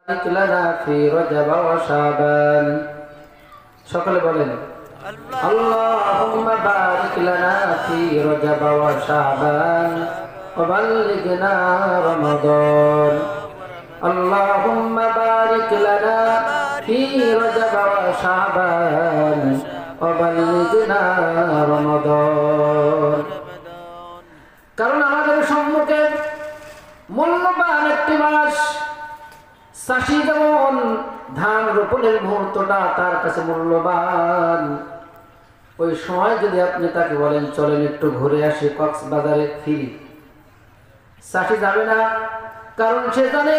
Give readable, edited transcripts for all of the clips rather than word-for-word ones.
بارك لنا في رجب وشعبان সকলে বলেন اللهم بارك لنا في رجب وشعبان وبلغنا رمضان اللهم بارك لنا في رجب وشعبان وبلغنا رمضان কারণ আমাদের সম্মুখে মূল্যবান একটি মাস চাষি যেমন ধান রোপণের মুহূর্তটা তার কাছে মূল্যবান ওই সময় যদি আপনি তাকে বলেন চলেন একটু ঘুরে আসি কক্সবাজারে ফিরি চাষি যাবে না কারণ সে জানে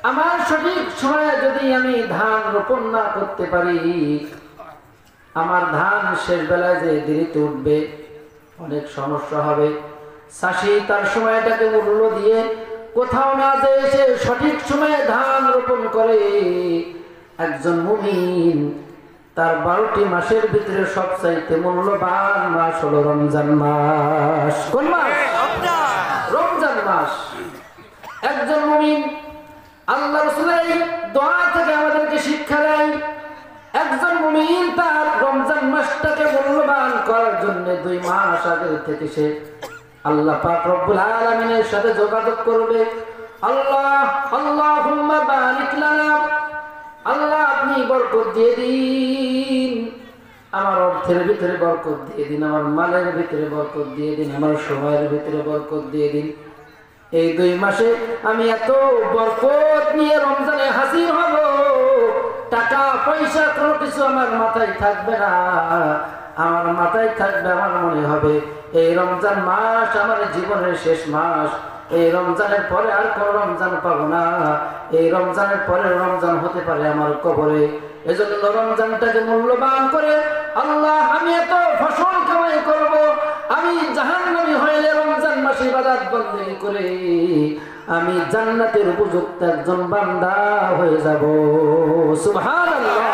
আমার সঠিক সময়ে যদি আমি ধান রোপণ না করতে পারি আমার ধান শেষ বেলায় যে দেরিতে উঠবে অনেক সমস্যা হবে চাষি তার সময়টাকে মূল্য দিয়ে কোথাও না যে সে সঠিক সময়ে ধান রোপণ করে একজন মুমিন তার 12টি মাসের ভিতরে সবচাইতে মূল্যবান মাস হলো রমজান মাস। কোন মাস? রমজান মাস। একজন মুমিন আল্লাহ রাসূলের দোয়া থেকে আমাদেরকে শিক্ষা দেয় একজন মুমিন তার রমজান মাসটাকে মূল্যবান করার জন্য 2 মাস আগে থেকে সে আল্লাহ পাক রব্বুল আলামিনের সাথে যোগাযোগ করবে। আল্লাহুম্মা বারিক লানা, আল্লাহ আপনি বরকত দিয়ে দিন, আমার অর্থের ভিতরে বরকত দিয়ে দিন, আমার মালের ভিতরে বরকত দিয়ে দিন, আমার সময়ের ভিতরে বরকত দিয়ে দিন। এই 2 মাসে আমি এত বরকত নিয়ে রমজানে হাজির হব, টাকা পয়সা কোনো কিছু আমার মাথায় থাকবে না, আমার মাথায় থাকবে আমার মনে হবে এই রমজান মাস আমার জীবনের শেষ মাস, এই রমজানের পরে আর কোন রমজান পাবো না, এই রমজানের পরে রমজান হতে পারে আমার কবরে। এজন্য রমজানটাকে মূল্যবান করে আল্লাহ আমি এত ফসল কামাই করব, আমি জাহান্নামী হইলে রমজান মাসে ইবাদত বন্দেগী করে আমি জান্নাতের উপযুক্ত একজন বান্দা হয়ে যাব। সুবহানাল্লাহ।